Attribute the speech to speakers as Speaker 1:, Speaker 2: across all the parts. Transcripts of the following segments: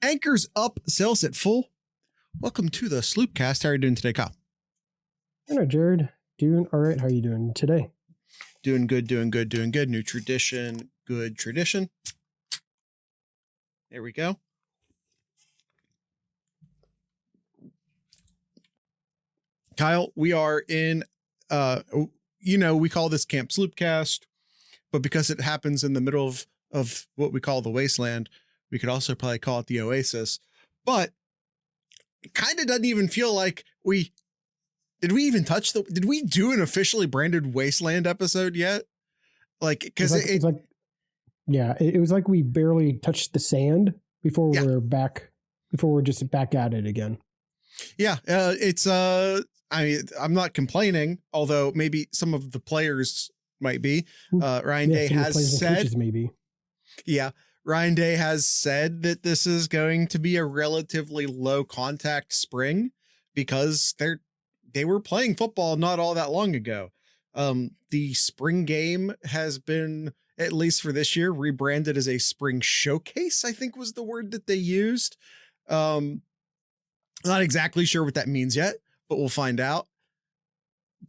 Speaker 1: Anchors up, sails at full. Welcome to the SloopCast. How are you doing today, Kyle?
Speaker 2: Hello, Jared. Doing all right. How are you doing today?
Speaker 1: Doing good. New tradition, good tradition. There we go. Kyle, we are in, we call this Camp SloopCast, but because it happens in the middle of what we call the wasteland, we could also probably call it the oasis, but it kind of doesn't even feel like did we do an officially branded wasteland episode yet? Like, cause it
Speaker 2: was like we barely touched the sand before we're just back at it again.
Speaker 1: Yeah. I'm not complaining, although maybe some of the players might be. Ryan Day has said,
Speaker 2: maybe.
Speaker 1: Yeah. Ryan Day has said that this is going to be a relatively low contact spring because they were playing football not all that long ago. The spring game has been, at least for this year, rebranded as a spring showcase, I think was the word that they used. Not exactly sure what that means yet, but we'll find out.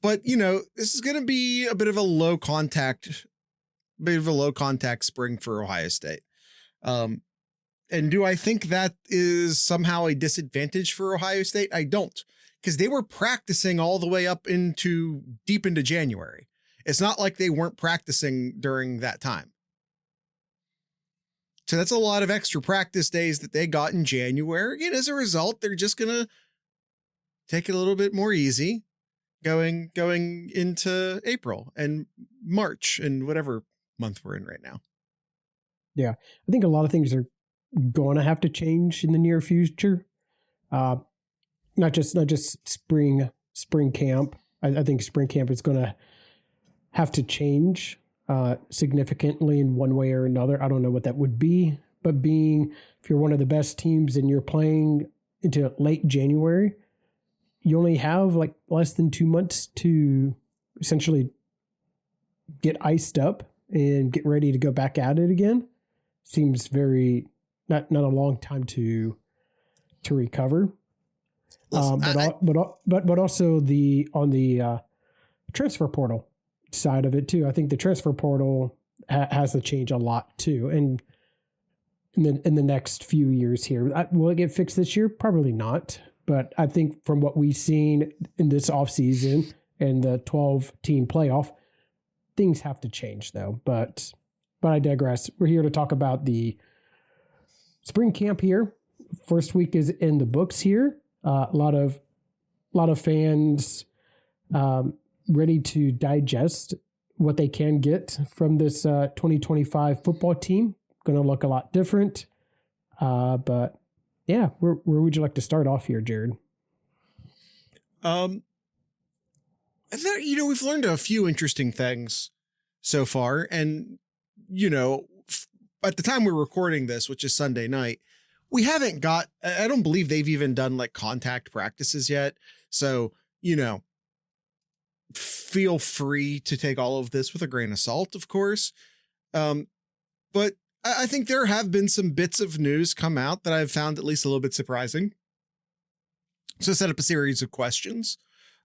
Speaker 1: But, this is going to be a bit of a low contact spring for Ohio State. And do I think that is somehow a disadvantage for Ohio State? I don't, because they were practicing all the way up deep into January. It's not like they weren't practicing during that time. So that's a lot of extra practice days that they got in January. And as a result, they're just going to take it a little bit more easy going into April and March and whatever month we're in right now.
Speaker 2: Yeah, I think a lot of things are going to have to change in the near future. Not just spring camp. I think spring camp is going to have to change significantly in one way or another. I don't know what that would be, but if you're one of the best teams and you're playing into late January, you only have like less than 2 months to essentially get iced up and get ready to go back at it again. Seems very not a long time to recover.
Speaker 1: Listen,
Speaker 2: but also on the transfer portal side of it too. I think the transfer portal has to change a lot too, and in the next few years here, will it get fixed this year? Probably not. But I think from what we've seen in this offseason and the 12-team playoff, things have to change though. But I digress. We're here to talk about the spring camp here. First week is in the books here. A lot of fans ready to digest what they can get from this 2025 football team. Going to look a lot different. But yeah, where would you like to start off here, Jared?
Speaker 1: I thought, we've learned a few interesting things so far. And, at the time we're recording this, which is Sunday night, we haven't got, I don't believe they've even done like contact practices yet. So, feel free to take all of this with a grain of salt, of course. But I think there have been some bits of news come out that I've found at least a little bit surprising. So I set up a series of questions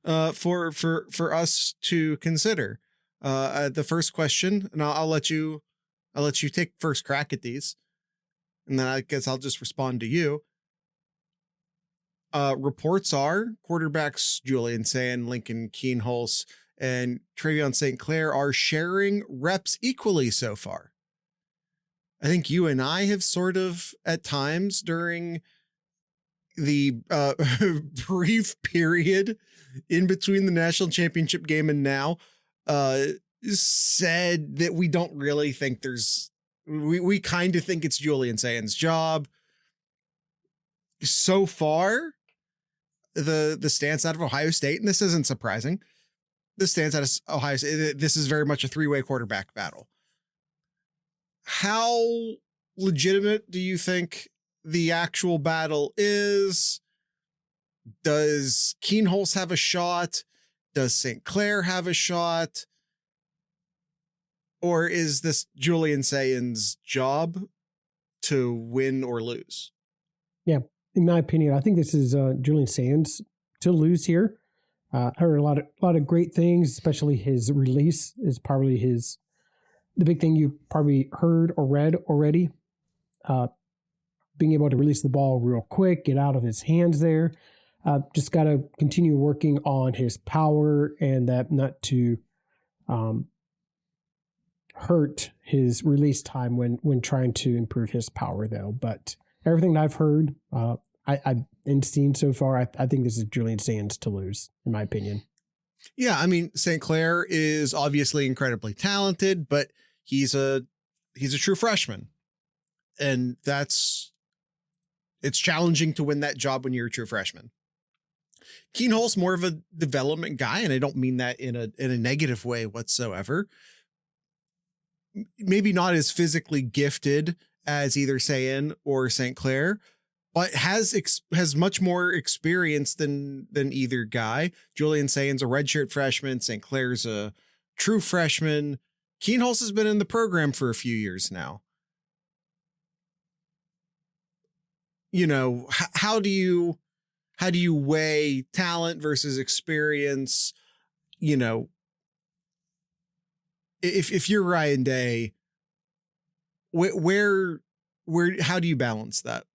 Speaker 1: for us to consider. The first question, and I'll let you take first crack at these, and then I guess I'll just respond to you. Reports are quarterbacks Julian Sayin, Lincoln Kienholz, and Travion St. Clair are sharing reps equally so far. I think you and I have sort of at times during the brief period in between the national championship game and now said that we don't really think we kind of think it's Julian Sayin's job. So far, the stance out of Ohio State, and this isn't surprising, the stance out of Ohio State, this is very much a three-way quarterback battle. How legitimate do you think the actual battle is? Does Kienholz have a shot? Does St. Clair have a shot? Or is this Julian Sayin's job to win or lose?
Speaker 2: Yeah, in my opinion, I think this is Julian Sands to lose here. Heard a lot of great things, especially his release is probably the big thing you probably heard or read already. Being able to release the ball real quick, get out of his hands there. Just got to continue working on his power and that not to hurt his release time when trying to improve his power, though. But everything that I've heard, I've seen so far, I think this is Julian Sands to lose, in my opinion.
Speaker 1: Yeah, I mean, St. Clair is obviously incredibly talented, but he's a true freshman. And it's challenging to win that job when you're a true freshman. Keenhol's more of a development guy, and I don't mean that in a negative way whatsoever. Maybe not as physically gifted as either Sayin or St. Clair, but has much more experience than either guy. Julian Sayin's a redshirt freshman. St. Clair's a true freshman. Keenholz has been in the program for a few years now. You know, how do you weigh talent versus experience? You know, if you're Ryan Day, where how do you balance that?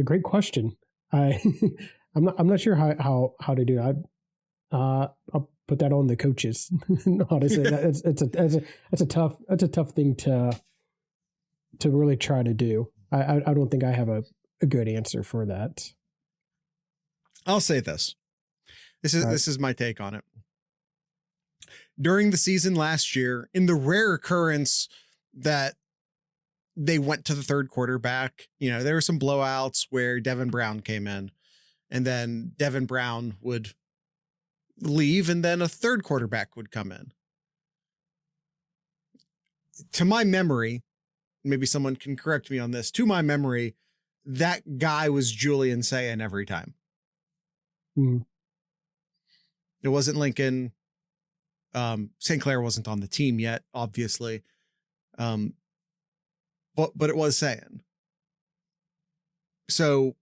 Speaker 2: Great question. I'm not sure how to do it. I'll put that on the coaches. Honestly, it's a tough thing to really try to do. I don't think I have a good answer for that.
Speaker 1: I'll say this. This is my take on it. During the season last year, in the rare occurrence that they went to the third quarterback, you know, there were some blowouts where Devin Brown came in, and then Devin Brown would leave, and then a third quarterback would come in. To my memory, maybe someone can correct me on this, to my memory, that guy was Julian Sayin every time.
Speaker 2: Mm.
Speaker 1: It wasn't Lincoln. St. Clair wasn't on the team yet, obviously. But it was Sayin. So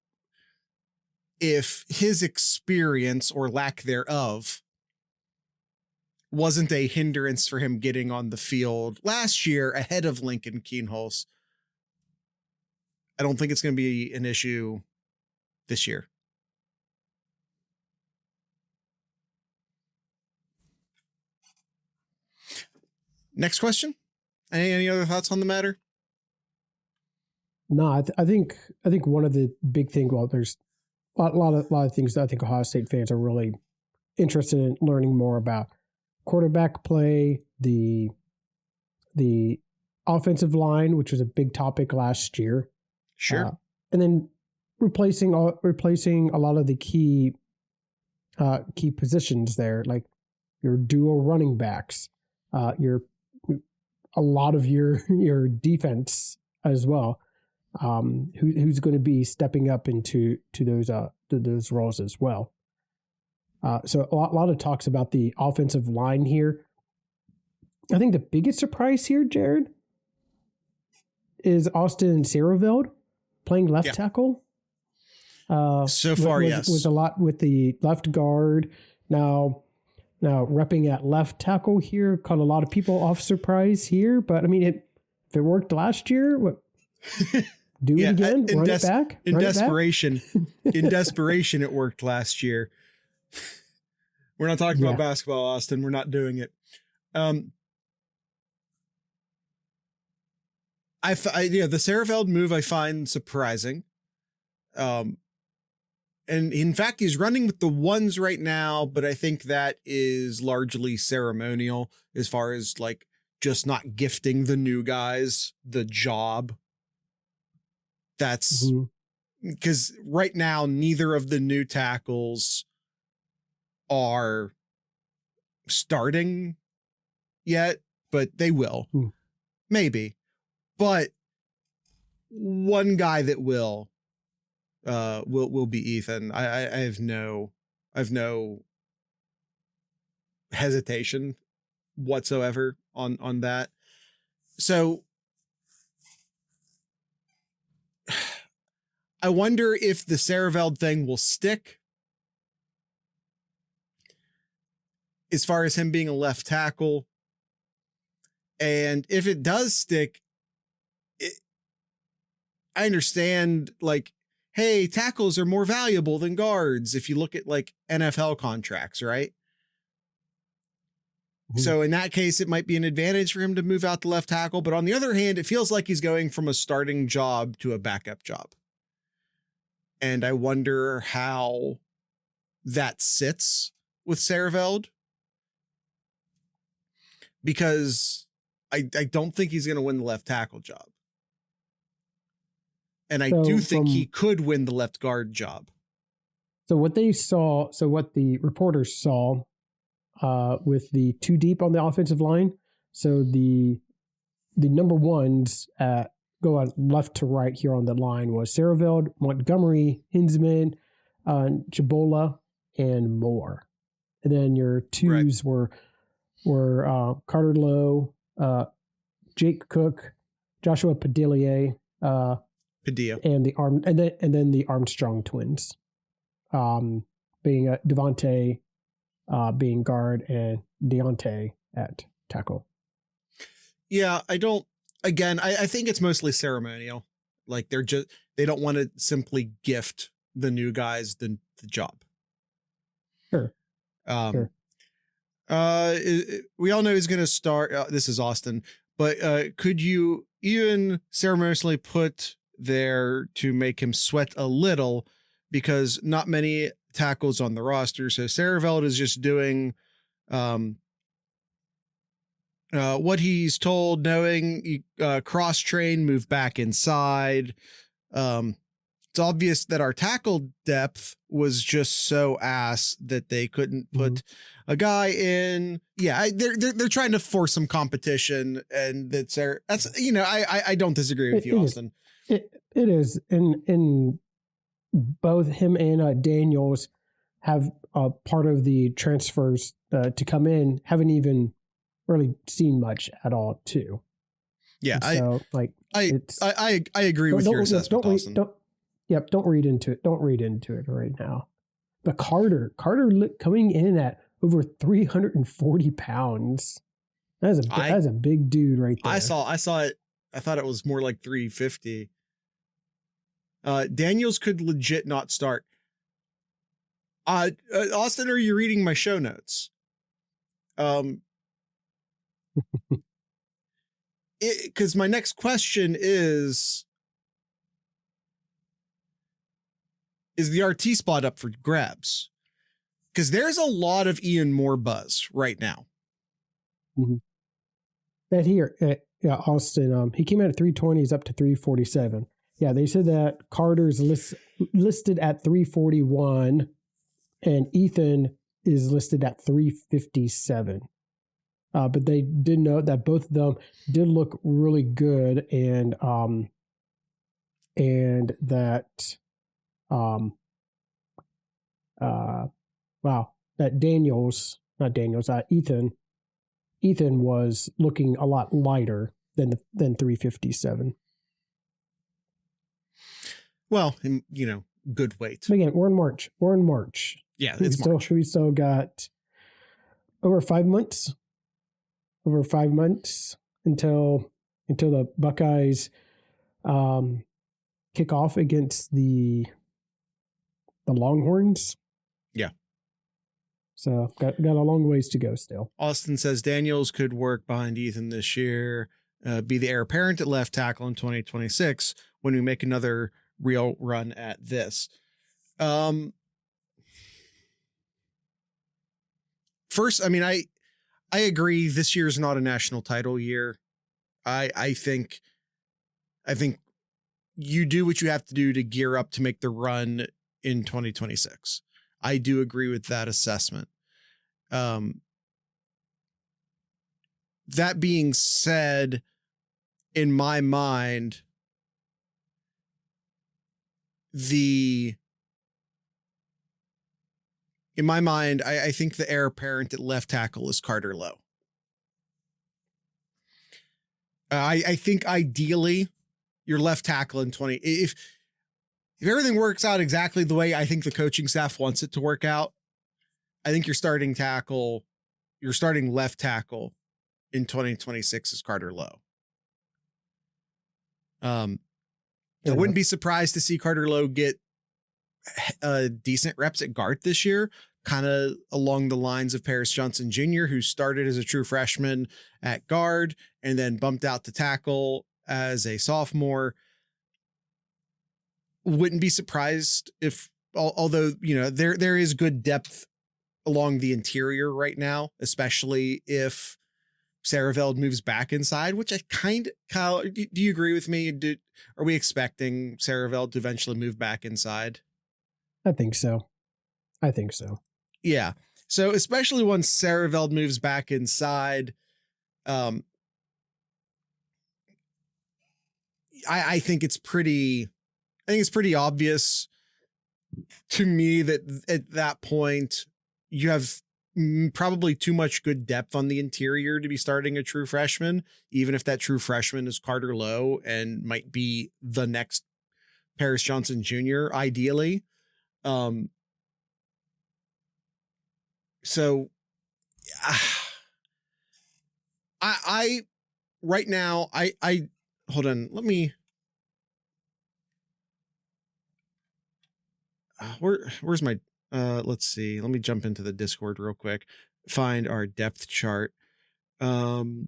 Speaker 1: if his experience or lack thereof wasn't a hindrance for him getting on the field last year ahead of Lincoln Keenholz, I don't think it's going to be an issue this year. Next question. Any other thoughts on the matter?
Speaker 2: No, I think one of the big things. Well, there's a lot of things that I think Ohio State fans are really interested in learning more about: quarterback play, the offensive line, which was a big topic last year.
Speaker 1: Sure.
Speaker 2: And then replacing a lot of the key positions there, like your dual running backs, a lot of your defense as well. Who's going to be stepping up into those roles as well. So a lot of talks about the offensive line here. I think the biggest surprise here, Jared, is Austin Siereveld playing left tackle.
Speaker 1: So far, yes.
Speaker 2: Was a lot with the left guard. Now repping at left tackle here, caught a lot of people off surprise here. But I mean, if it worked last year, do it again, run it back.
Speaker 1: In desperation, it worked last year. We're not talking about basketball, Austin. We're not doing it. The Siereveld move I find surprising. And in fact, he's running with the ones right now, but I think that is largely ceremonial as far as like just not gifting the new guys the job. That's because right now, neither of the new tackles are starting yet, but they will. Maybe. But one guy that will be Ethan. I have no hesitation whatsoever on that. So I wonder if the Siereveld thing will stick as far as him being a left tackle. And if it does stick, I understand, like, hey, tackles are more valuable than guards if you look at like NFL contracts, right? Mm-hmm. So in that case, it might be an advantage for him to move out to left tackle. But on the other hand, it feels like he's going from a starting job to a backup job. And I wonder how that sits with Siereveld, because I don't think he's going to win the left tackle job. And I do think he could win the left guard job.
Speaker 2: So what the reporters saw with the two deep on the offensive line, so the number ones go on left to right here on the line was Siereveld, Montgomery, Hinsman, Chabola, and Moore. And then your twos were Carter Lowe, Jake Cook, Joshua Padilla, and then the Armstrong twins, being Devontae being guard and Deontay at tackle.
Speaker 1: Yeah, I think it's mostly ceremonial. Like they don't want to simply gift the new guys the job.
Speaker 2: Sure.
Speaker 1: Sure. We all know he's going to start. This is Austin, but could you even ceremoniously put there to make him sweat a little, because not many tackles on the roster. So Siereveld is just doing what he's told, knowing cross train, move back inside. It's obvious that our tackle depth was just so ass that they couldn't put a guy in. Yeah, they're trying to force some competition, and that's I don't disagree with you, Austin.
Speaker 2: It is, and both him and Daniels have part of the transfers to come in haven't even really seen much at all too.
Speaker 1: Yeah, so, I agree with your assessment, Austin.
Speaker 2: Don't read into it. Don't read into it right now. But Carter coming in at over 340 pounds. That's a big dude right there.
Speaker 1: I saw it. I thought it was more like 350. Daniels could legit not start. Austin, are you reading my show notes? Because my next question is the RT spot up for grabs? Because there's a lot of Ian Moore buzz right now.
Speaker 2: Mm-hmm. That here, Austin, he came out at 320, he's up to 347. Yeah, they said that Carter's listed at 341 and Ethan is listed at 357. But they did note that both of them did look really good, and that that Ethan was looking a lot lighter than 357.
Speaker 1: Well, good weight.
Speaker 2: But again, we're in March.
Speaker 1: Yeah, it's March.
Speaker 2: We still got over 5 months. Over 5 months until the Buckeyes kick off against the Longhorns.
Speaker 1: Yeah.
Speaker 2: So got a long ways to go still.
Speaker 1: Austin says Daniels could work behind Ethan this year, be the heir apparent at left tackle in 2026 when we make another real run at this. First, I agree. This year is not a national title year. I think you do what you have to do to gear up to make the run in 2026. I do agree with that assessment. That being said, in my mind, I think the heir apparent at left tackle is Carter Lowe. I think ideally your left tackle in 20, if everything works out exactly the way I think the coaching staff wants it to work out, I think your starting left tackle in 2026 is Carter Lowe. I wouldn't be surprised to see Carter Lowe get decent reps at guard this year, kind of along the lines of Paris Johnson Jr., who started as a true freshman at guard and then bumped out to tackle as a sophomore. Wouldn't be surprised if, although, there is good depth along the interior right now, especially if Siereveld moves back inside, which Kyle, do you agree with me? Are we expecting Siereveld to eventually move back inside?
Speaker 2: I think so.
Speaker 1: Yeah. So especially once Siereveld moves back inside, I think it's pretty obvious to me that at that point you have probably too much good depth on the interior to be starting a true freshman, even if that true freshman is Carter Lowe and might be the next Paris Johnson Jr. ideally. So I right now, I hold on. Let me, where's my, let's see. Let me jump into the Discord real quick. Find our depth chart. Let's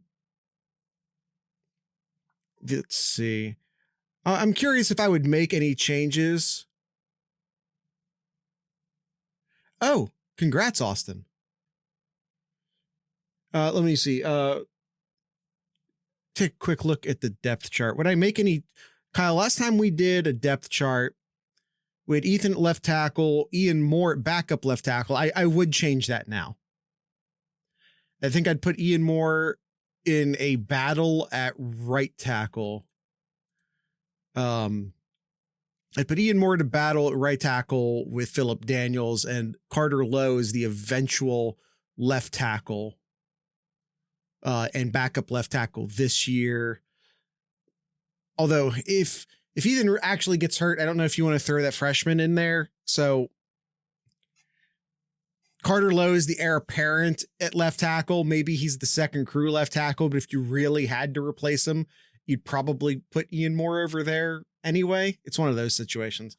Speaker 1: see. I'm curious if I would make any changes. Oh, congrats, Austin. Let me see. Take a quick look at the depth chart. Would I make any, Kyle, last time we did a depth chart, we had Ethan at left tackle, Ian Moore at backup left tackle. I would change that now. I think I'd put Ian Moore in a battle at right tackle. I'd put Ian Moore to battle at right tackle with Phillip Daniels, and Carter Lowe is the eventual left tackle and backup left tackle this year. Although if Ethan actually gets hurt, I don't know if you want to throw that freshman in there. So Carter Lowe is the heir apparent at left tackle. Maybe he's the second crew left tackle, but if you really had to replace him, you'd probably put Ian Moore over there anyway. It's one of those situations.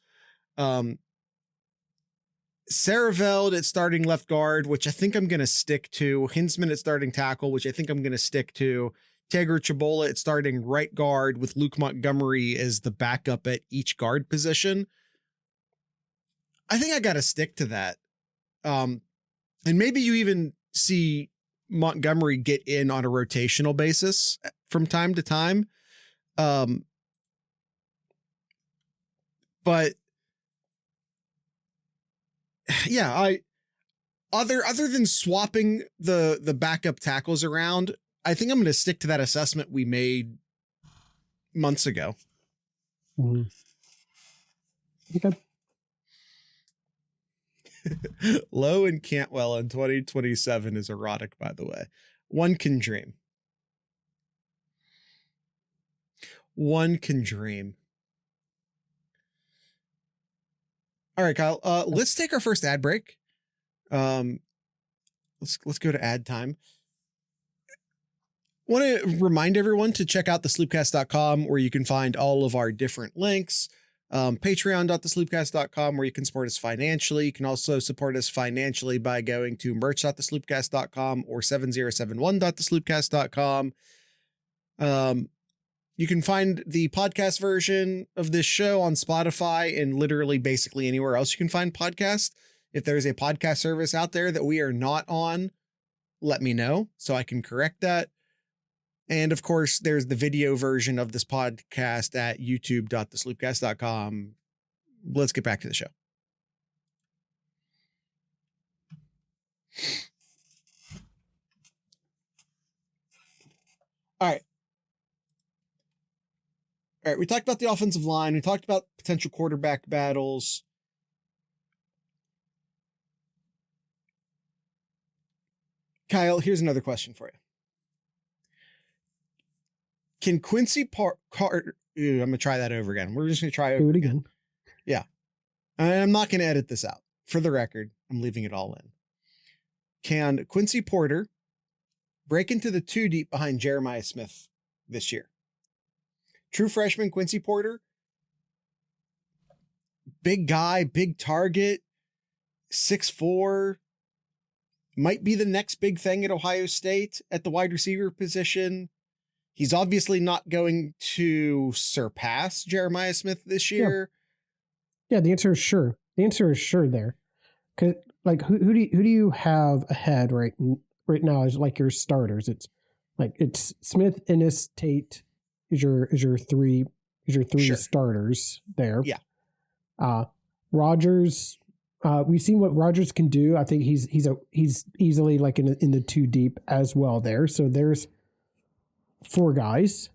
Speaker 1: Siereveld at starting left guard, which I think I'm going to stick to. Hinsman at starting tackle, which I think I'm going to stick to. Tager Chabola at starting right guard with Luke Montgomery as the backup at each guard position. I think I got to stick to that. And maybe you even see Montgomery get in on a rotational basis from time to time. But yeah, other than swapping the backup tackles around, I think I'm going to stick to that assessment we made months ago.
Speaker 2: Mm-hmm. Okay.
Speaker 1: Lowe and Cantwell in 2027 is erotic, by the way. One can dream. One can dream. All right, Kyle. Let's take our first ad break. Let's go to ad time. Want to remind everyone to check out thesloopcast.com, where you can find all of our different links. Patreon.thesloopcast.com, where you can support us financially. You can also support us financially by going to merch.thesloopcast.com or 7071.thesloopcast.com. You can find the podcast version of this show on Spotify and literally basically anywhere else you can find podcasts. If there's a podcast service out there that we are not on, let me know so I can correct that. And of course, there's the video version of this podcast at youtube.thesloopcast.com. Let's get back to the show. All right. We talked about the offensive line. We talked about potential quarterback battles. Kyle, here's another question for you. Can Quincy Porter, I'm going to try that over again. We're just going to try
Speaker 2: do it again.
Speaker 1: Yeah. I'm not going to edit this out. For the record, I'm leaving it all in. Can Quincy Porter break into the 2 deep behind Jeremiah Smith this year? True freshman Quincy Porter, big guy, big target, 6'4", might be the next big thing at Ohio State at the wide receiver position. He's obviously not going to surpass Jeremiah Smith this year.
Speaker 2: Yeah, the answer is sure. The answer is sure there. Cause like who do you have ahead right now is like your starters. It's Smith, Ennis, Tate is your 3
Speaker 1: Sure.
Speaker 2: starters there.
Speaker 1: Yeah.
Speaker 2: Rogers, we've seen what Rogers can do. I think he's easily like in the 2 deep as well there. So there's 4 guys.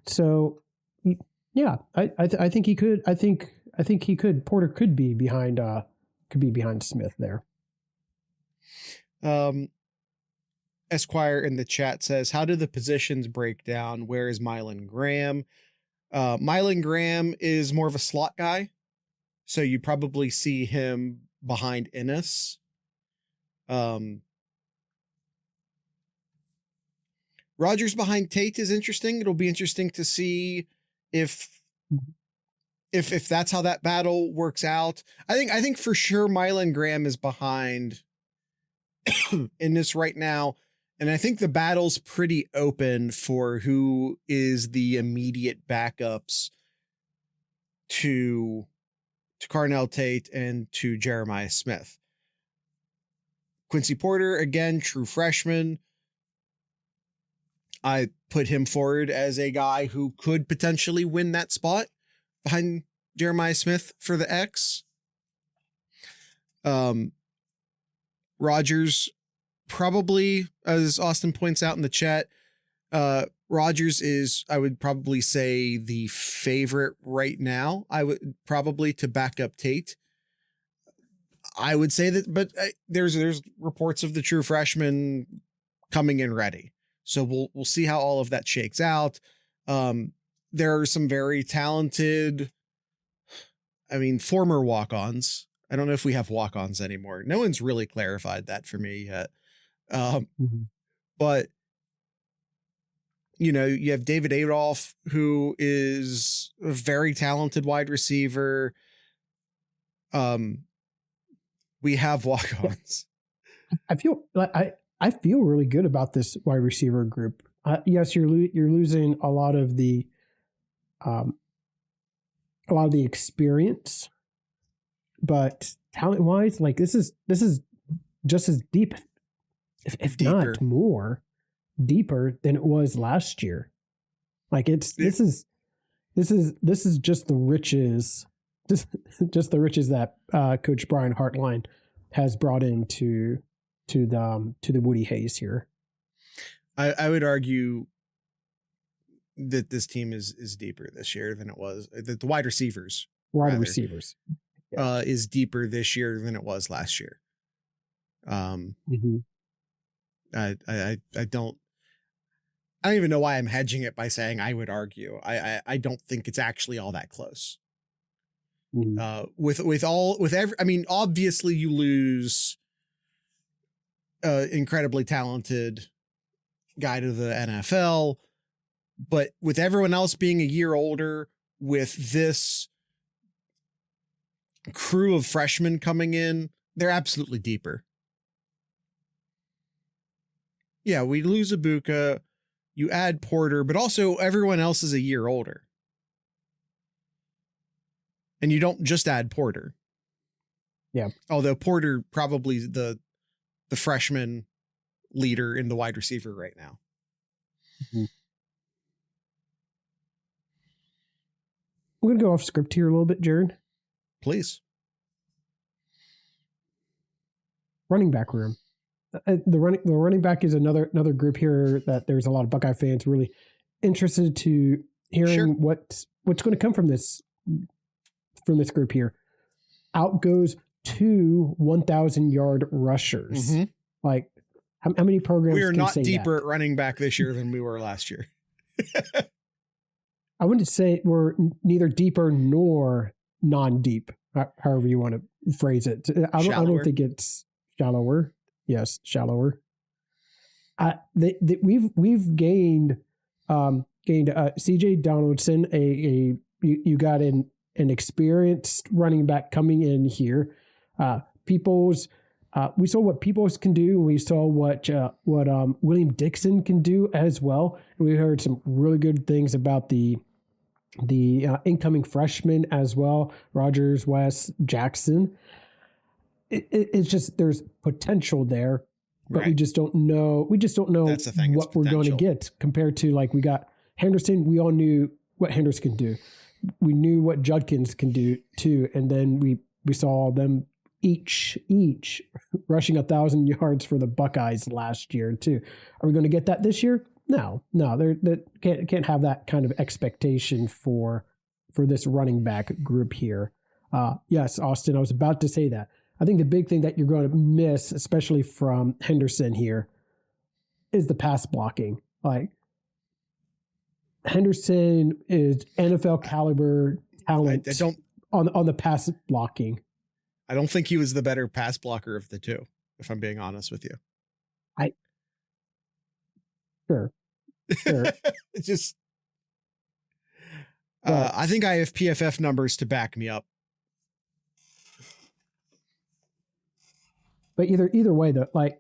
Speaker 2: So yeah, I think he could. I think he could. Porter could be behind Smith there.
Speaker 1: Esquire in the chat says, how do the positions break down? Where is Mylan Graham? Mylan Graham is more of a slot guy, so you probably see him behind Ennis. Rogers behind Tate is interesting. It'll be interesting to see if that's how that battle works out. I think for sure Mylan Graham is behind Ennis right now. And I think the battle's pretty open for who is the immediate backups to Carnell Tate and to Jeremiah Smith. Quincy Porter, again, true freshman. I put him forward as a guy who could potentially win that spot behind Jeremiah Smith for the X. Rogers, probably, as Austin points out in the chat, Rogers is, I would probably say, the favorite right now. I would probably to back up Tate. I would say that, but there's reports of the true freshman coming in ready. So we'll see how all of that shakes out. There are some very talented, former walk-ons. I don't know if we have walk-ons anymore. No one's really clarified that for me yet. But you have David Adolph, who is a very talented wide receiver. We have walk-ons.
Speaker 2: I feel really good about this wide receiver group. Yes, you're losing a lot of the experience, but talent-wise, like this is just as deep, if not more, deeper than it was last year. Like this is just the riches, just the riches that Coach Brian Hartline has brought into the Woody Hayes here.
Speaker 1: I would argue that this team is deeper this year than it was. The wide receivers. Yeah. Is deeper this year than it was last year. I don't even know why I'm hedging it by saying I would argue. I don't think it's actually all that close. Obviously you lose incredibly talented guy to the NFL, but with everyone else being a year older, with this crew of freshmen coming in, they're absolutely deeper. Yeah, we lose Ibuka, you add Porter, but also everyone else is a year older. And you don't just add Porter.
Speaker 2: Yeah.
Speaker 1: Although Porter probably the freshman leader in the wide receiver right now.
Speaker 2: I'm going to go off script here a little bit, Jared.
Speaker 1: Please.
Speaker 2: Running back room. The running back is another group here that there's a lot of Buckeye fans really interested to hearing what's going to come from this group here. Out goes 2 1,000-yard rushers. Like how many programs?
Speaker 1: We are
Speaker 2: can
Speaker 1: not
Speaker 2: say
Speaker 1: deeper
Speaker 2: that?
Speaker 1: at running back this year than we were last year.
Speaker 2: I wouldn't say we're neither deeper nor non-deep, however you want to phrase it. I don't think it's shallower. Yes, shallower. We've gained CJ Donaldson. You got an experienced running back coming in here. We saw what Peoples can do. We saw what William Dixon can do as well. And we heard some really good things about the incoming freshmen as well, Rogers, West, Jackson. It's just there's potential there, but
Speaker 1: right.
Speaker 2: we just don't know.
Speaker 1: That's the thing,
Speaker 2: what we're going to get compared to like we got Henderson. We all knew what Henderson can do. We knew what Judkins can do too, and then we saw them each rushing 1,000 yards for the Buckeyes last year too. Are we going to get that this year? No, they can't have that kind of expectation for this running back group here. Yes, Austin, I was about to say that. I think the big thing that you're going to miss, especially from Henderson here, is the pass blocking. Like Henderson is NFL caliber talent on the pass blocking.
Speaker 1: I don't think he was the better pass blocker of the two, if I'm being honest with you.
Speaker 2: Sure.
Speaker 1: It's just, I think I have PFF numbers to back me up.
Speaker 2: But either way, though, like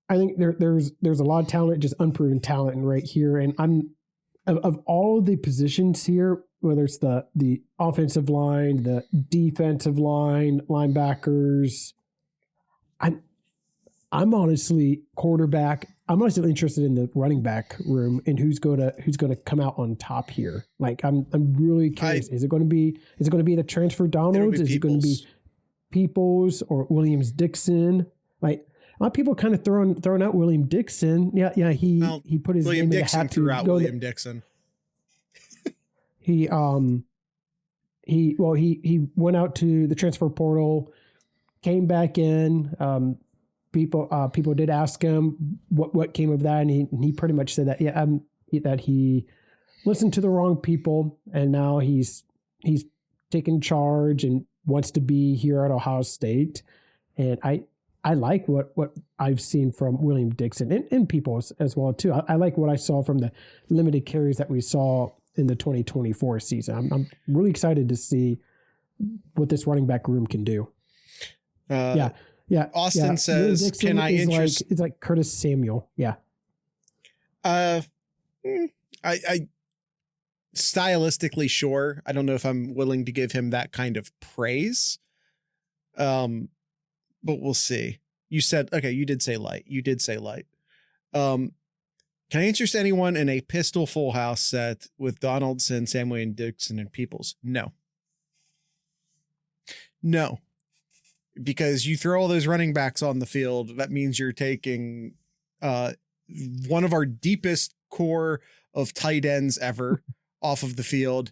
Speaker 2: I think there's a lot of talent, just unproven talent right here. And I'm of all the positions here, whether it's the offensive line, the defensive line, linebackers, I'm honestly quarterback. I'm honestly interested in the running back room and who's going to come out on top here. Like I'm really curious. Is it going to be the transfer Donalds? Is it going to be Peoples or Williams Dixon? Like a lot of people kind of throwing out William Dixon. Yeah. He put his
Speaker 1: William
Speaker 2: name
Speaker 1: Dixon
Speaker 2: in the hat
Speaker 1: threw
Speaker 2: to
Speaker 1: out
Speaker 2: go
Speaker 1: William Dixon.
Speaker 2: He went out to the transfer portal, came back in. People did ask him what came of that, and he pretty much said that that he listened to the wrong people, and now he's taken charge and wants to be here at Ohio State. And I like what I've seen from William Dixon and people as well too. I like what I saw from the limited carries that we saw in the 2024 season. I'm really excited to see what this running back room can do. Yeah.
Speaker 1: Austin says, "Can I interest?"
Speaker 2: It's like Curtis Samuel. Yeah.
Speaker 1: I stylistically sure. I don't know if I'm willing to give him that kind of praise. But we'll see. You said, okay, you did say light. Can I interest anyone in a pistol full house set with Donaldson, Samuel Dixon, and Peoples? No. Because you throw all those running backs on the field, that means you're taking one of our deepest core of tight ends ever off of the field.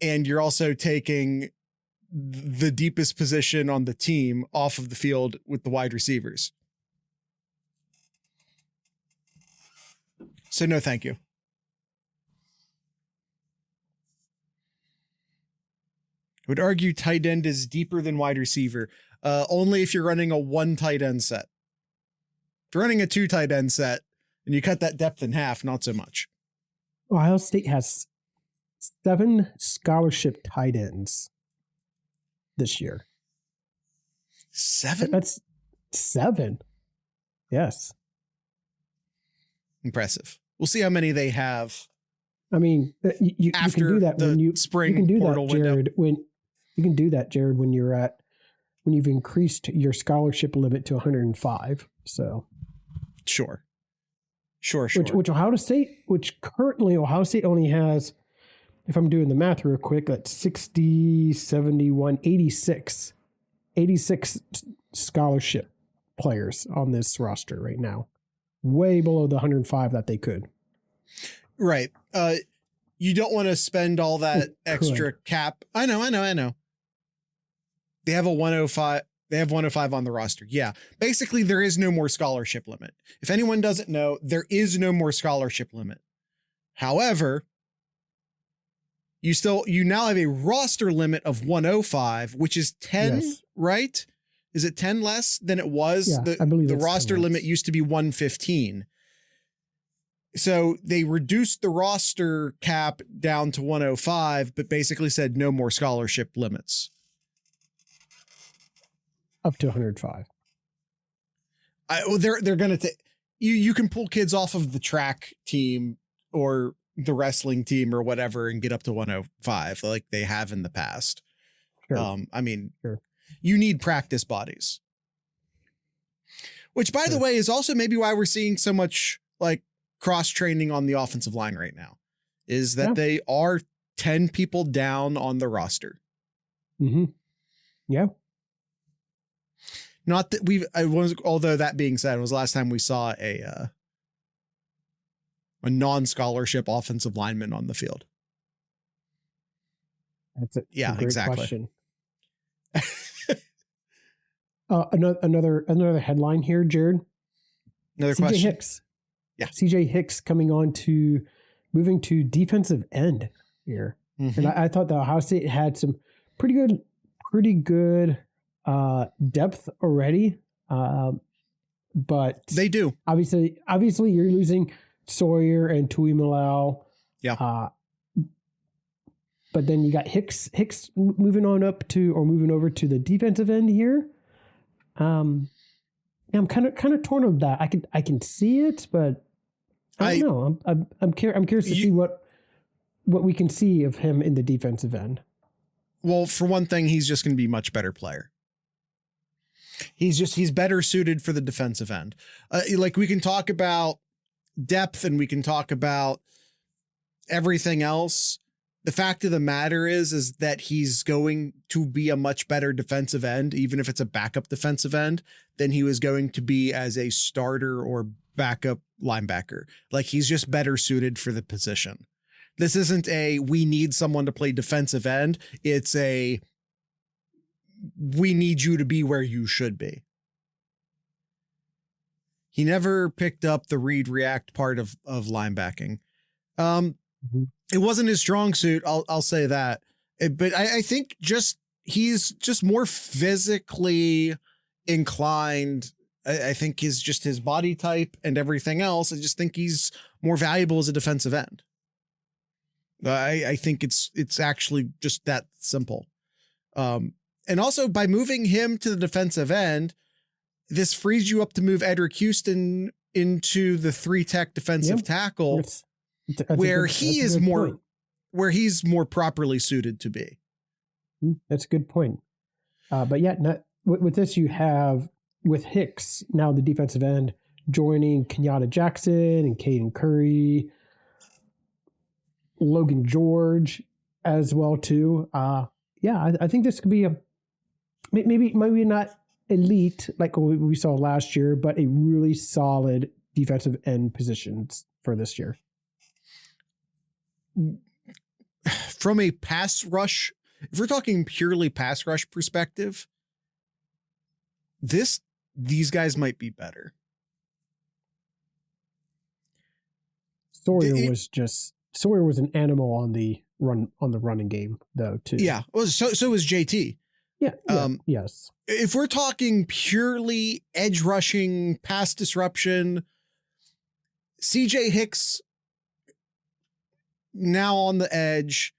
Speaker 1: And you're also taking the deepest position on the team off of the field with the wide receivers. So no, thank you. I would argue tight end is deeper than wide receiver. Only if you're running a 1 tight end set. If you're running a 2 tight end set and you cut that depth in half, not so much.
Speaker 2: Ohio State has 7 scholarship tight ends this year.
Speaker 1: 7?
Speaker 2: That's 7. Yes.
Speaker 1: Impressive. We'll see how many they have.
Speaker 2: I mean, you can do that when you
Speaker 1: spring
Speaker 2: you can do
Speaker 1: portal
Speaker 2: that, Jared.
Speaker 1: window.
Speaker 2: You can do that, Jared, when you've increased your scholarship limit to 105. So, sure. Which currently Ohio State only has, if I'm doing the math real quick, that's 60, 71, 86 scholarship players on this roster right now. Way below the 105 that they could.
Speaker 1: Right. You don't want to spend all that extra cap. I know. They have a 105. They have 105 on the roster. Yeah. Basically, there is no more scholarship limit. If anyone doesn't know, there is no more scholarship limit. However, you now have a roster limit of 105, which is 10,
Speaker 2: Yes.
Speaker 1: right? Is it 10 less than it was?
Speaker 2: Yeah, I believe
Speaker 1: the
Speaker 2: it's
Speaker 1: roster
Speaker 2: 10 less.
Speaker 1: limit used to be 115. So they reduced the roster cap down to 105, but basically said no more scholarship limits.
Speaker 2: Up to 105.
Speaker 1: They're going to take you can pull kids off of the track team or the wrestling team or whatever and get up to 105 like they have in the past.
Speaker 2: Sure.
Speaker 1: Sure. You need practice bodies, which by the way is also maybe why we're seeing so much like cross training on the offensive line right now, is that they are 10 people down on the roster.
Speaker 2: Mm-hmm. Yeah.
Speaker 1: Not that although that being said, it was the last time we saw a non-scholarship offensive lineman on the field.
Speaker 2: That's a great
Speaker 1: exactly.
Speaker 2: question. Another headline here, Jared.
Speaker 1: Another
Speaker 2: CJ
Speaker 1: question.
Speaker 2: Hicks.
Speaker 1: Yeah.
Speaker 2: CJ Hicks moving to defensive end here.
Speaker 1: Mm-hmm.
Speaker 2: And I thought the Ohio State had some pretty good depth already. But
Speaker 1: they do.
Speaker 2: Obviously you're losing Sawyer and Tuimalau.
Speaker 1: Yeah.
Speaker 2: But then you got Hicks moving over to the defensive end here. I'm kind of torn of that. I can see it, but I don't know. I'm curious to see what we can see of him in the defensive end.
Speaker 1: Well, for one thing, he's just going to be a much better player. He's better suited for the defensive end. Like we can talk about depth and we can talk about everything else. The fact of the matter is that he's going to be a much better defensive end, even if it's a backup defensive end, than he was going to be as a starter or backup linebacker. Like he's just better suited for the position. This isn't we need someone to play defensive end. It's we need you to be where you should be. He never picked up the read react part of linebacking. It wasn't his strong suit. I'll say that. But I think he's just more physically inclined. I think his body type and everything else. I just think he's more valuable as a defensive end. I think it's actually just that simple. And also by moving him to the defensive end, this frees you up to move Edric Houston into the 3-tech defensive tackle, where he's more properly suited to be.
Speaker 2: That's a good point. But with this, you have with Hicks now the defensive end joining Kenyatta Jackson and Caden Curry, Logan George as well too. I think this could be maybe not elite like we saw last year, but a really solid defensive end positions for this year.
Speaker 1: From a pass rush, if we're talking purely pass rush perspective, these guys might be better.
Speaker 2: Sawyer was an animal on the running game though too.
Speaker 1: Yeah. Well, so was JT.
Speaker 2: Yeah. Yes.
Speaker 1: If we're talking purely edge rushing, pass disruption, CJ Hicks now on the edge.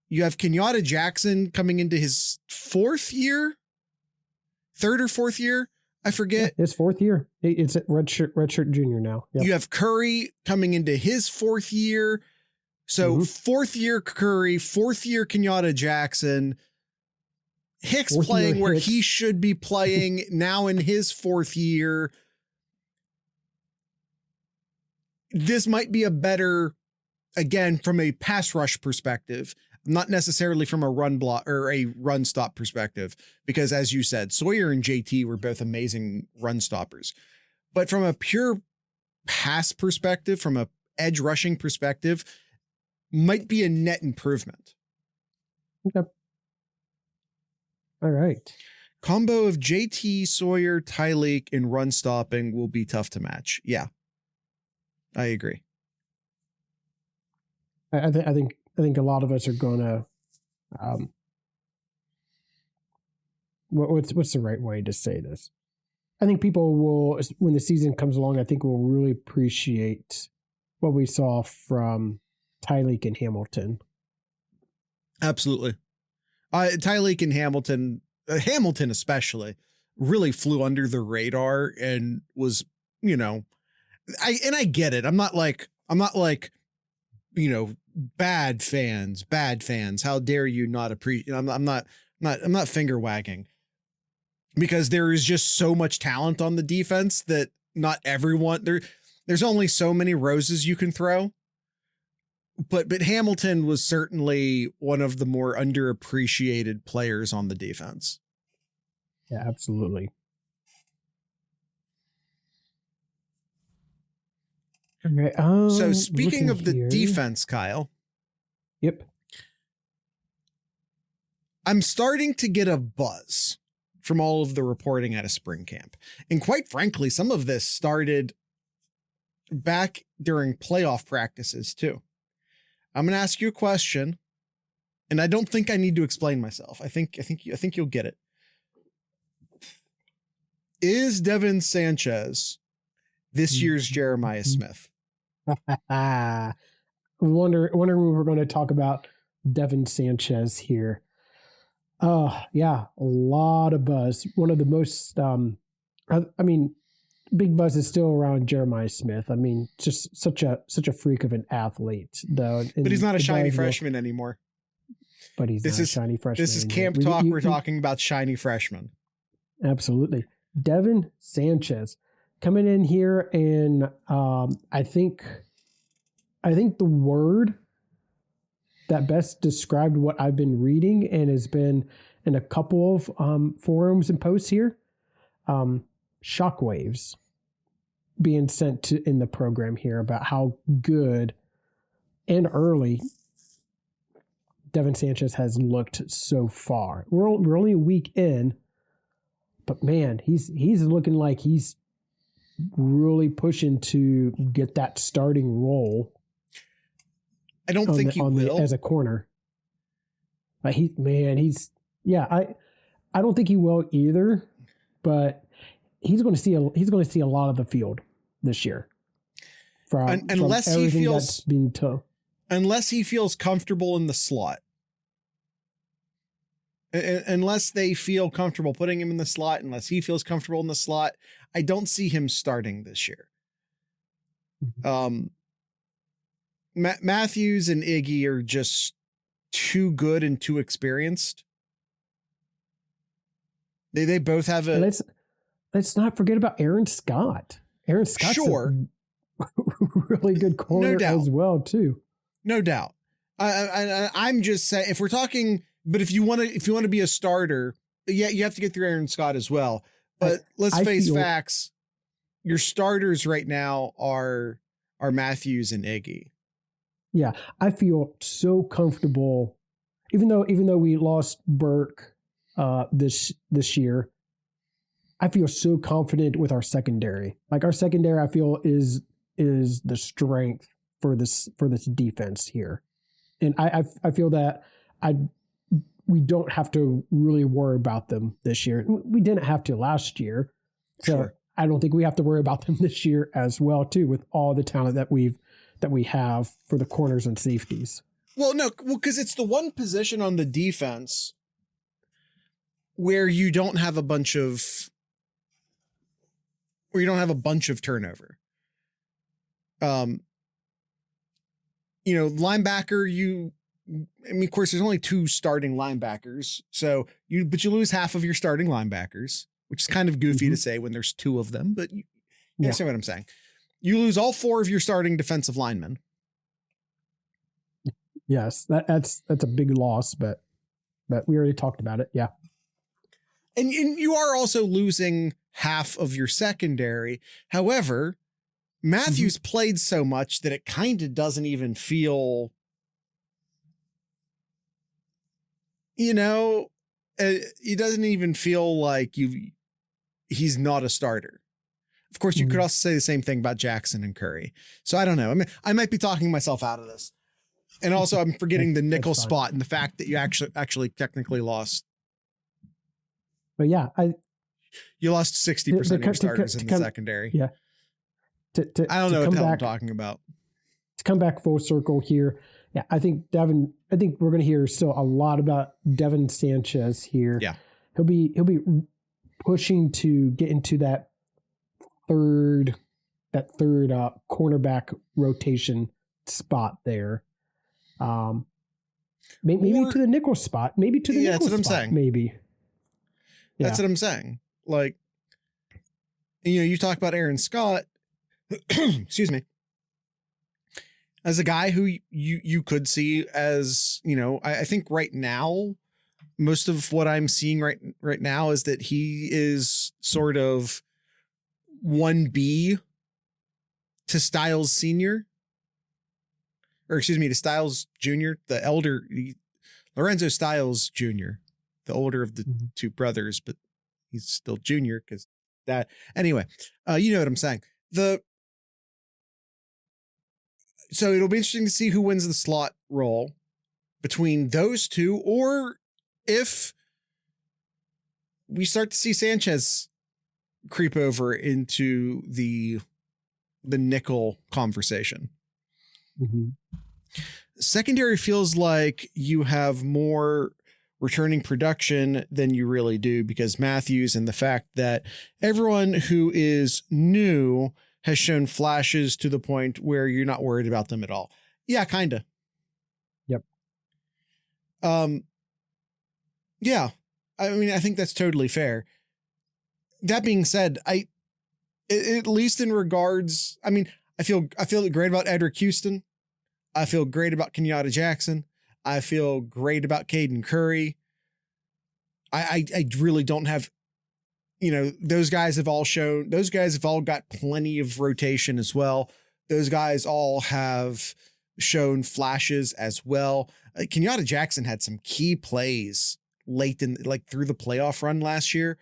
Speaker 1: You have Kenyatta Jackson coming into his third or fourth year. I forget.
Speaker 2: His fourth year. It's a redshirt junior now. Yep.
Speaker 1: You have Curry coming into his fourth year. So fourth year Curry, fourth year Kenyatta Jackson, Hicks playing where he should be playing now in his fourth year. This might be a better, again, from a pass rush perspective, not necessarily from a run block or a run stop perspective, because as you said, Sawyer and JT were both amazing run stoppers, but from a pure pass perspective, from a edge rushing perspective, might be a net improvement.
Speaker 2: Okay. All right.
Speaker 1: Combo of JT, Sawyer, Tyleek, and run stopping will be tough to match. Yeah, I agree.
Speaker 2: I think think a lot of us are going to, what's the right way to say this? I think people will, when the season comes along, I think we'll really appreciate what we saw from Tyreek and Hamilton.
Speaker 1: Absolutely. Tyreek and Hamilton especially, really flew under the radar and was, I get it. I'm not like, bad fans. How dare you not appreciate? I'm not finger wagging, because there is just so much talent on the defense that not everyone there's only so many roses you can throw. But Hamilton was certainly one of the more underappreciated players on the defense.
Speaker 2: Yeah, absolutely. Okay.
Speaker 1: So speaking of the defense, Kyle.
Speaker 2: Yep.
Speaker 1: I'm starting to get a buzz from all of the reporting out of spring camp. And quite frankly, some of this started back during playoff practices too. I'm going to ask you a question, and I don't think I need to explain myself. I think you'll get it. Is Devin Sanchez this year's Jeremiah Smith?
Speaker 2: Wondering when we're going to talk about Devin Sanchez here. Yeah, a lot of buzz. One of the most, big buzz is still around Jeremiah Smith. I mean, just such a freak of an athlete, though.
Speaker 1: But he's not a shiny freshman anymore.
Speaker 2: But he's not a shiny freshman.
Speaker 1: This is camp talk. We're talking about shiny freshmen.
Speaker 2: Absolutely. Devin Sanchez coming in here, and I think the word that best described what I've been reading and has been in a couple of forums and posts here, shockwaves being sent in the program here about how good and early Devin Sanchez has looked so far. We're only a week in, but man, he's looking like he's really pushing to get that starting role.
Speaker 1: I don't think he will
Speaker 2: as a corner. I don't think he will either, but he's going to see a lot of the field this year.
Speaker 1: Unless he feels comfortable in the slot. Unless they feel comfortable putting him in the slot, unless he feels comfortable in the slot, I don't see him starting this year. Matthews and Iggy are just too good and too experienced. They both have a.
Speaker 2: Let's not forget about Aaron Scott. Aaron Scott's
Speaker 1: sure,
Speaker 2: a really good corner as well too.
Speaker 1: No doubt. I'm just saying, if we're talking, but if you want to be a starter, yeah, you have to get through Aaron Scott as well. But let's face facts. Your starters right now are Matthews and Iggy.
Speaker 2: Yeah, I feel so comfortable, even though we lost Burke this year. I feel so confident with our secondary. Like, our secondary, I feel is the strength for this defense here, and I feel that we don't have to really worry about them this year. We didn't have to last year, so sure. I don't think we have to worry about them this year as well too, with all the talent that we have for the corners and safeties.
Speaker 1: Well, because it's the one position on the defense where you don't have a bunch of turnover. Linebacker, of course, there's only 2 starting linebackers, but you lose half of your starting linebackers, which is kind of goofy to say when there's 2 of them, but you understand what I'm saying. You lose all 4 of your starting defensive linemen.
Speaker 2: Yes, that's a big loss, but we already talked about it. Yeah.
Speaker 1: And you are also losing half of your secondary. However, Matthews played so much that it kind of doesn't even feel, it doesn't even feel like he's not a starter. Of course, you could also say the same thing about Jackson and Curry. So I don't know. I mean, I might be talking myself out of this. And also I'm forgetting the nickel
Speaker 2: fine.
Speaker 1: spot and the fact that you actually technically lost.
Speaker 2: But yeah,
Speaker 1: you lost 60% of your starters in the secondary.
Speaker 2: Yeah.
Speaker 1: I don't know what the hell I'm talking about.
Speaker 2: To come back full circle here. Yeah, I think we're going to hear still a lot about Devin Sanchez here.
Speaker 1: Yeah.
Speaker 2: He'll be pushing to get into that third cornerback rotation spot there. Maybe to the nickel spot. Maybe to the nickel
Speaker 1: that's what
Speaker 2: spot.
Speaker 1: I'm saying.
Speaker 2: Maybe. Yeah.
Speaker 1: That's what I'm saying. Like, you talk about Aaron Scott, excuse me, as a guy who you could see as, I think right now, most of what I'm seeing right now is that he is sort of 1B to Styles Senior, or excuse me, to Styles Junior, the elder, Lorenzo Styles Jr., the older of the two brothers, but he's still junior because that, anyway, you know what I'm saying. So it'll be interesting to see who wins the slot role between those two, or if we start to see Sanchez creep over into the nickel conversation.
Speaker 2: Mm-hmm.
Speaker 1: Secondary feels like you have more returning production than you really do, because Matthews and the fact that everyone who is new has shown flashes to the point where you're not worried about them at all. Yeah, kind of.
Speaker 2: Yep.
Speaker 1: Yeah. I mean, I think that's totally fair. That being said, at least in regards, I mean, I feel great about Edric Houston. I feel great about Kenyatta Jackson. I feel great about Caden Curry. I really don't have, those guys have all got plenty of rotation as well. Those guys all have shown flashes as well. Kenyatta Jackson had some key plays late through the playoff run last year.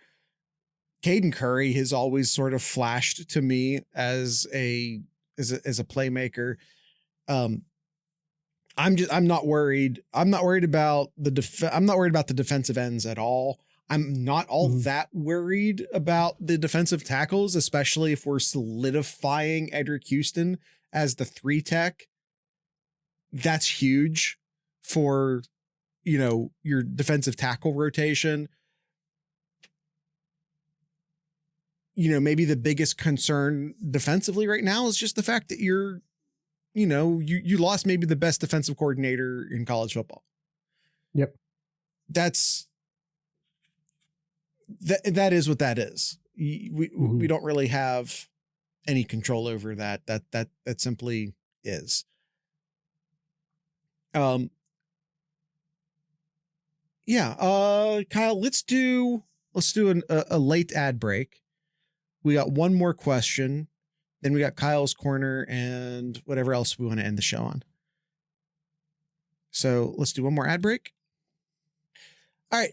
Speaker 1: Caden Curry has always sort of flashed to me as a playmaker. I'm not worried. I'm not worried about the defensive ends at all. I'm not all that worried about the defensive tackles, especially if we're solidifying Edric Houston as the 3 tech. That's huge for, your defensive tackle rotation. Maybe the biggest concern defensively right now is just the fact that you lost maybe the best defensive coordinator in college football.
Speaker 2: Yep.
Speaker 1: That is what that is. We don't really have any control over that. That simply is. Kyle, let's do a late ad break. We got one more question. Then we got Kyle's corner and whatever else we want to end the show on. So let's do one more ad break. All right.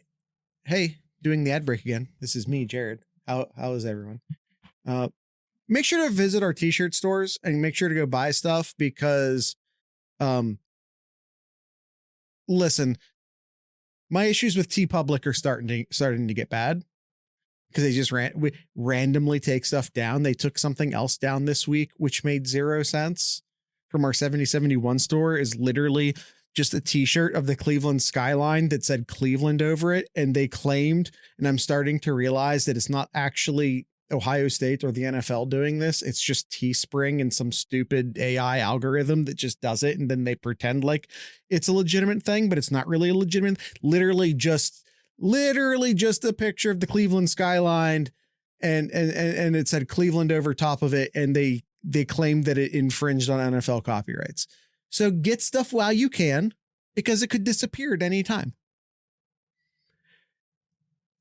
Speaker 1: Hey, doing the ad break again. This is me, Jared. How is everyone? Make sure to visit our t-shirt stores and make sure to go buy stuff because, listen, my issues with TeePublic are starting to get bad. Because they just randomly take stuff down. They took something else down this week, which made 0 sense from our 7071 store, is literally just a t-shirt of the Cleveland skyline that said Cleveland over it. And they claimed, and I'm starting to realize that it's not actually Ohio State or the NFL doing this. It's just Teespring and some stupid AI algorithm that just does it. And then they pretend like it's a legitimate thing, but it's not really a legitimate, literally just a picture of the Cleveland skyline and it said Cleveland over top of it. And they claimed that it infringed on NFL copyrights. So get stuff while you can, because it could disappear at any time.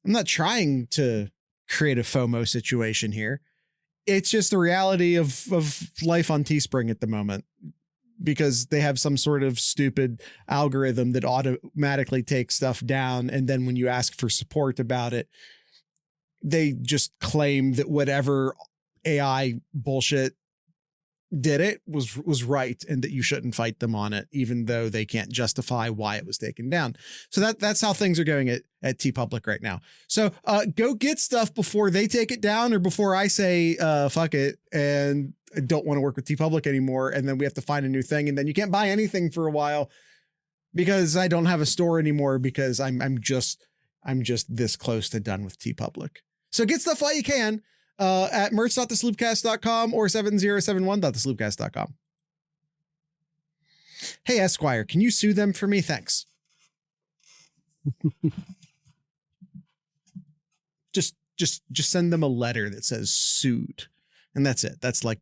Speaker 1: I'm not trying to create a FOMO situation here. It's just the reality of life on Teespring at the moment, because they have some sort of stupid algorithm that automatically takes stuff down. And then when you ask for support about it, they just claim that whatever AI bullshit did it was right, and that you shouldn't fight them on it, even though they can't justify why it was taken down. So that's how things are going at TeePublic right now. So go get stuff before they take it down, or before I say fuck it and don't want to work with TeePublic anymore, and then we have to find a new thing, and then you can't buy anything for a while because I don't have a store anymore, because I'm just this close to done with TeePublic. So get stuff while you can at merch.thesloopcast.com or 7071.thesloopcast.com. Hey, Esquire, can you sue them for me? Thanks. just send them a letter that says sued, and that's it. That's like,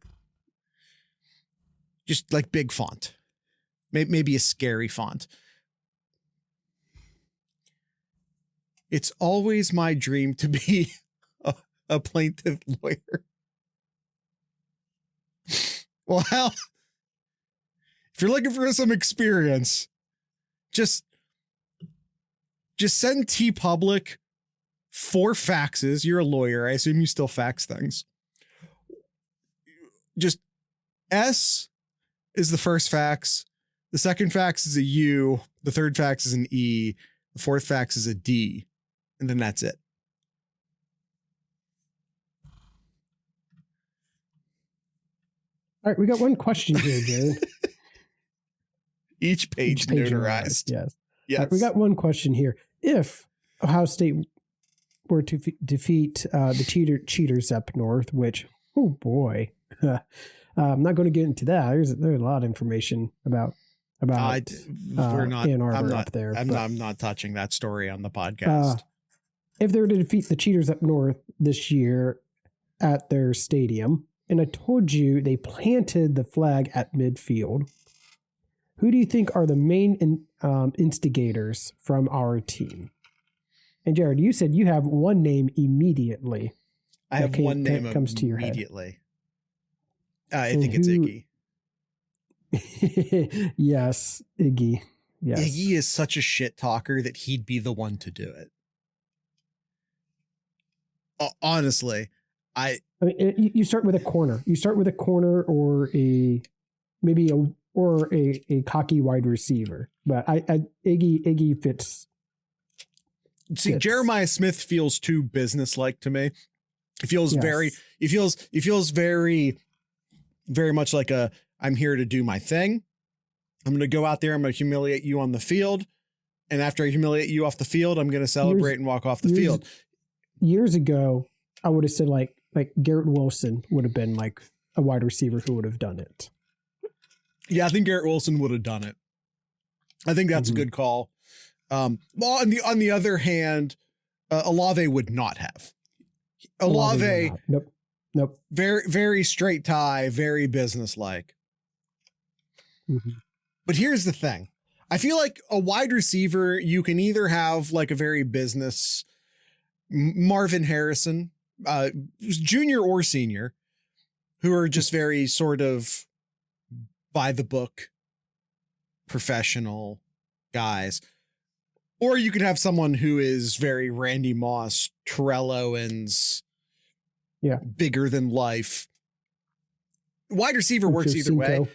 Speaker 1: just like big font, maybe a scary font. It's always my dream to be a plaintiff lawyer. Well, if you're looking for some experience, just send TeePublic 4 faxes. You're a lawyer. I assume you still fax things. Just S is the first fax. The second fax is a U. The third fax is an E. The fourth fax is a D. And then that's it.
Speaker 2: All right, we got one question here, Jared.
Speaker 1: Each page notarized.
Speaker 2: Yes.
Speaker 1: Yes.
Speaker 2: Right, we got one question here. If Ohio State were to defeat the cheaters up north, which, oh boy, I'm not going to get into that. There's a lot of information about
Speaker 1: we're not.
Speaker 2: Ann Arbor
Speaker 1: I'm not
Speaker 2: up there.
Speaker 1: I'm not touching that story on the podcast.
Speaker 2: If they were to defeat the cheaters up north this year at their stadium, and I told you they planted the flag at midfield, who do you think are the main instigators from our team? And Jared, you said you have one name immediately.
Speaker 1: I have one name that comes to your head. I think it's Iggy.
Speaker 2: Yes, Iggy. Yes.
Speaker 1: Iggy is such a shit talker that he'd be the one to do it. Honestly, I mean,
Speaker 2: you start with a corner. You start with a corner or a cocky wide receiver. But Iggy fits.
Speaker 1: See, Jeremiah Smith feels too businesslike to me. It feels very much like I'm here to do my thing. I'm going to go out there. I'm going to humiliate you on the field. And after I humiliate you off the field, I'm going to celebrate and walk off the field. Years
Speaker 2: ago, I would have said like Garrett Wilson would have been like a wide receiver who would have done it.
Speaker 1: Yeah, I think Garrett Wilson would have done it. I think that's a good call. Well, on the other hand, Olave would not have. Olave,
Speaker 2: nope.
Speaker 1: Very, very straight tie, very businesslike.
Speaker 2: Mm-hmm.
Speaker 1: But here's the thing. I feel like a wide receiver, you can either have like a very business Marvin Harrison, junior or senior, who are just very sort of by the book professional guys. Or you could have someone who is very Randy Moss, Terrell Owens, bigger than life. Wide receiver works either way.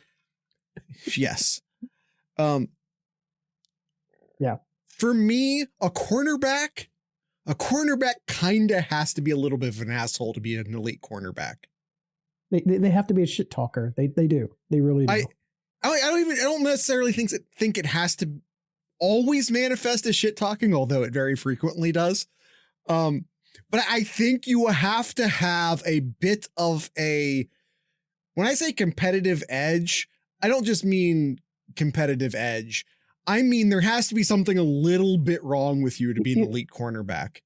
Speaker 1: Yes. For me, a cornerback kind of has to be a little bit of an asshole to be an elite cornerback.
Speaker 2: They have to be a shit talker. They do. They really do.
Speaker 1: I don't necessarily think it has to always manifest as shit talking, although it very frequently does. But I think you have to have a bit of when I say competitive edge, I don't just mean competitive edge. I mean, there has to be something a little bit wrong with you to be an elite cornerback.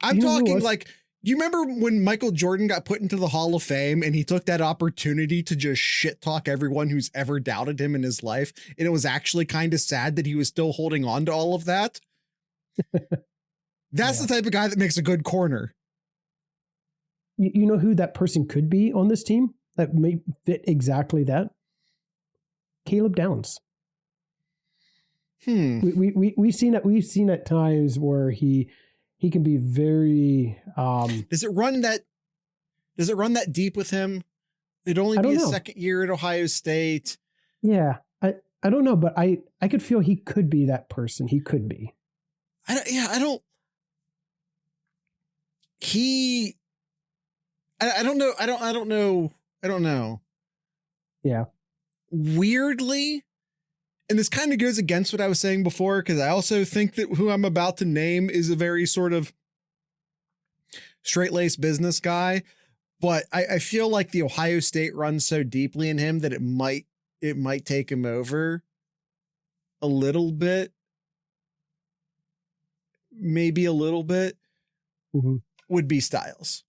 Speaker 1: I'm talking like, you remember when Michael Jordan got put into the Hall of Fame and he took that opportunity to just shit talk everyone who's ever doubted him in his life? And it was actually kind of sad that he was still holding on to all of that. That's the type of guy that makes a good corner.
Speaker 2: You know who that person could be on this team that may fit exactly that? Caleb Downs. We've seen at times where he can be very
Speaker 1: does it run that deep with him It'd only
Speaker 2: I
Speaker 1: be
Speaker 2: don't
Speaker 1: his
Speaker 2: know.
Speaker 1: second year at Ohio State.
Speaker 2: Yeah, I don't know, but I could feel he could be that person. He could be.
Speaker 1: I don't know. I don't know.
Speaker 2: Yeah.
Speaker 1: Weirdly, and this kind of goes against what I was saying before, because I also think that who I'm about to name is a very sort of straight-laced business guy. But I feel like the Ohio State runs so deeply in him that it might take him over a little bit. Maybe a little bit.
Speaker 2: Mm-hmm.
Speaker 1: Would be Styles.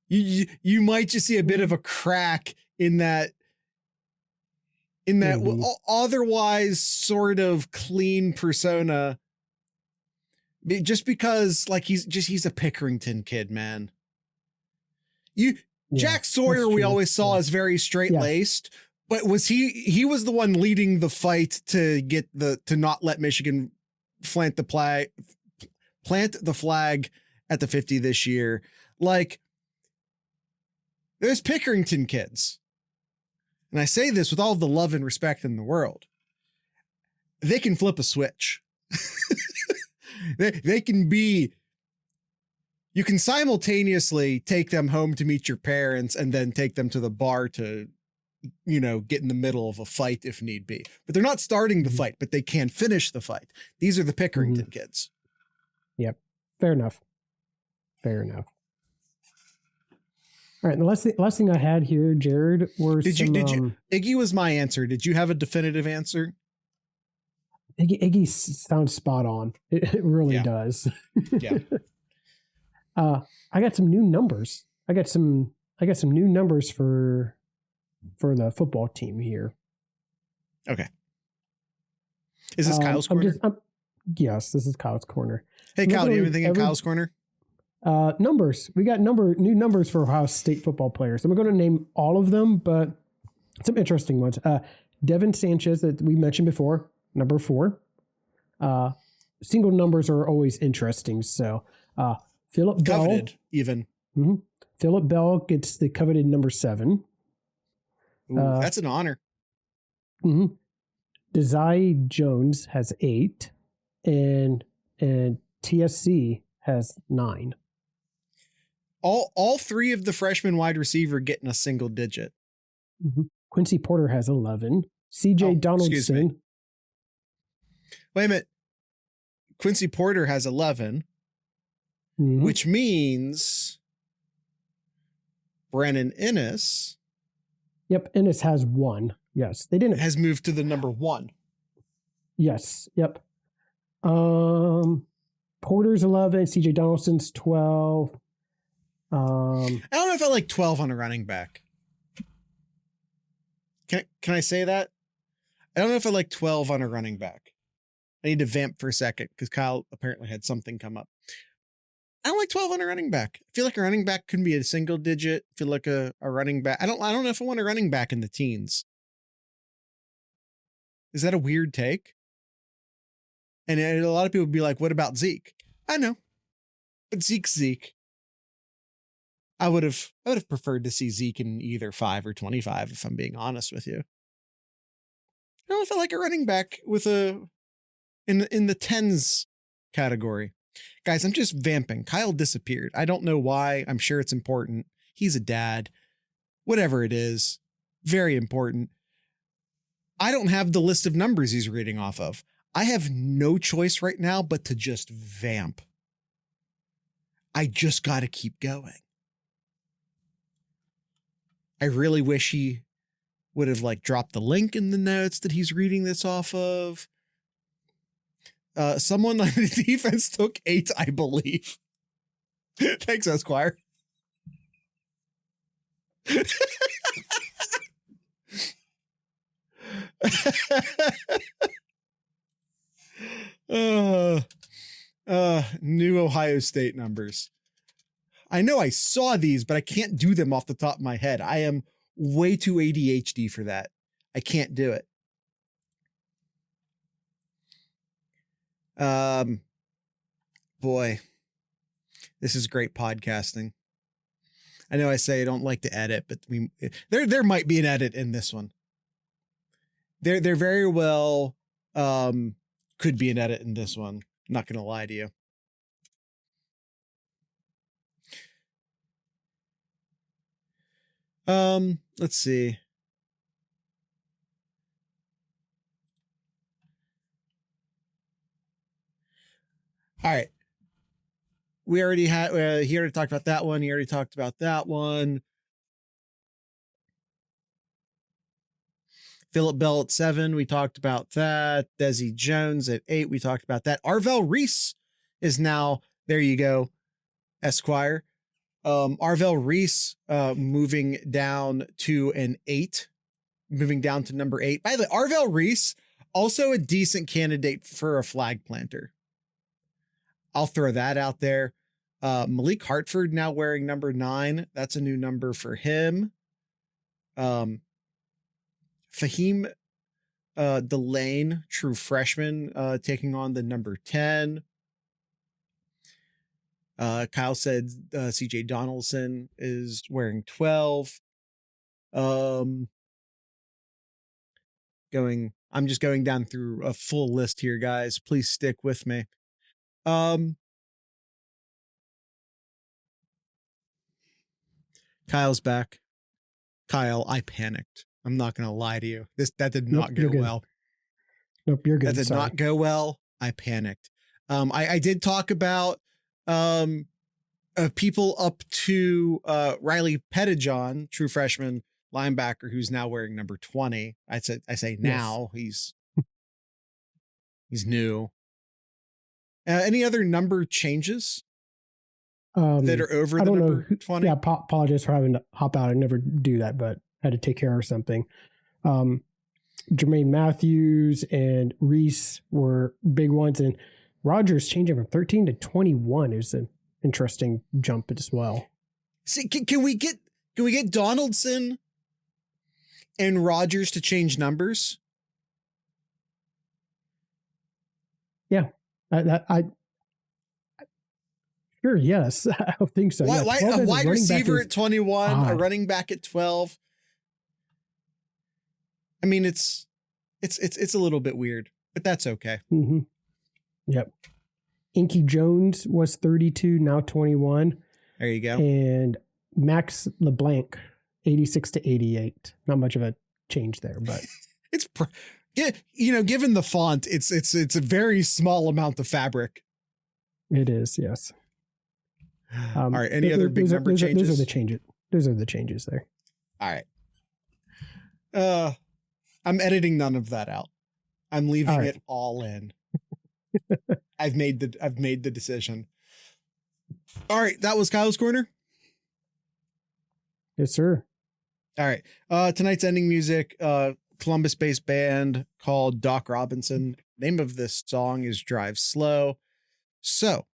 Speaker 1: You might just see a bit of a crack in that otherwise sort of clean persona, just because like he's a Pickerington kid, man. Jack Sawyer we always saw as very straight-laced, but was he was the one leading the fight to not let Michigan plant the flag at the 50 this year. Like, there's Pickerington kids. And I say this with all the love and respect in the world. They can flip a switch. they can be, you can simultaneously take them home to meet your parents and then take them to the bar to, get in the middle of a fight if need be. But they're not starting the fight, but they can finish the fight. These are the Pickerington kids.
Speaker 2: Yep. Fair enough. All right. The last thing I had here, Jared, were
Speaker 1: Iggy was my answer. Did you have a definitive answer?
Speaker 2: Iggy sounds spot on. It really does.
Speaker 1: Yeah.
Speaker 2: I got some new numbers. I got some new numbers for the football team here.
Speaker 1: Okay. Is this Kyle's corner?
Speaker 2: Yes, this is Kyle's corner.
Speaker 1: Hey, Kyle, do you have anything in Kyle's corner?
Speaker 2: Numbers. We got new numbers for Ohio State football players. I'm going to name all of them, but some interesting ones. Devin Sanchez, that we mentioned before, number 4. Single numbers are always interesting. So, Philip Bell,
Speaker 1: even.
Speaker 2: Mm-hmm. Philip Bell gets the coveted number 7.
Speaker 1: Ooh, that's an honor.
Speaker 2: Mm-hmm. Desai Jones has 8, and TSC has 9.
Speaker 1: All 3 of the freshman wide receiver getting a single digit.
Speaker 2: Mm-hmm. Quincy Porter has 11. CJ Donaldson.
Speaker 1: Wait a minute. Quincy Porter has 11, which means Brennan Ennis.
Speaker 2: Yep, Ennis has 1. Yes, they didn't.
Speaker 1: Has moved to the number 1.
Speaker 2: Yes. Yep. Porter's 11. CJ Donaldson's 12.
Speaker 1: I don't know if I like 12 on a running back. Can I say that? I don't know if I like 12 on a running back. I need to vamp for a second because Kyle apparently had something come up. I don't like 12 on a running back. I feel like a running back could be a single digit. I feel like a running back. I don't know if I want a running back in the teens. Is that a weird take? And a lot of people would be like, what about Zeke? I know. But Zeke's Zeke. I would have preferred to see Zeke in either 5 or 25, if I'm being honest with you. I don't know if I like a running back with in the 10s category. Guys, I'm just vamping. Kyle disappeared. I don't know why. I'm sure it's important. He's a dad. Whatever it is, very important. I don't have the list of numbers he's reading off of. I have no choice right now but to just vamp. I just got to keep going. I really wish he would have dropped the link in the notes that he's reading this off of. Someone on the defense took 8, I believe. Thanks, Esquire. New Ohio State numbers. I know I saw these, but I can't do them off the top of my head. I am way too ADHD for that. I can't do it. Boy, this is great podcasting. I know I say I don't like to edit, but there might be an edit in this one. There very well could be an edit in this one. I'm not gonna lie to you. Let's see. All right. We already had, he already talked about that one. He already talked about that one. Phillip Bell at 7. We talked about that. Desi Jones at 8. We talked about that. Arvell Reese is now, there you go, Esquire. Arvell Reese moving down to an 8, moving down to number 8. By the way, Arvell Reese, also a decent candidate for a flag planter. I'll throw that out there. Malik Hartford now wearing number 9. That's a new number for him. Fahim Delane, true freshman, taking on the number 10. Kyle said CJ Donaldson is wearing 12. I'm just going down through a full list here, guys. Please stick with me. Kyle's back. Kyle, I panicked. I'm not going to lie to you. That did not go well.
Speaker 2: Nope, you're good.
Speaker 1: That did not go well. I panicked. I did talk about people up to Riley Pettijohn, true freshman linebacker, who's now wearing number 20. I say now. Yes. He's new. Any other number changes that are over the number 20?
Speaker 2: Yeah, apologize for having to hop out. I never do that, but had to take care of something. Jermaine Matthews and Reese were big ones, and Rogers changing from 13 to 21 is an interesting jump as well.
Speaker 1: See, can we get Donaldson and Rogers to change numbers?
Speaker 2: Yeah, I sure, yes, I think so.
Speaker 1: Why a wide receiver at 21, a running back at 12? I mean, it's a little bit weird, but that's okay.
Speaker 2: Mm-hmm. Yep. Inky Jones was 32, now 21.
Speaker 1: There you go.
Speaker 2: And Max LeBlanc, 86 to 88. Not much of a change there, but
Speaker 1: it's given the font, it's a very small amount of fabric.
Speaker 2: It is, yes.
Speaker 1: All right. Any other big number changes?
Speaker 2: Those are the changes. Those are the changes there.
Speaker 1: All right. I'm editing none of that out. I'm leaving it all in. I've made the decision. All right. That was Kyle's Corner.
Speaker 2: Yes, sir.
Speaker 1: All right. Tonight's ending music, Columbus-based band called Doc Robinson. Name of this song is Drive Slow. So,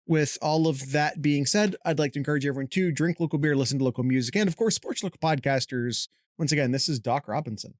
Speaker 1: with all of that being said, I'd like to encourage everyone to drink local beer, listen to local music, and of course, support local podcasters. Once again, this is Doc Robinson.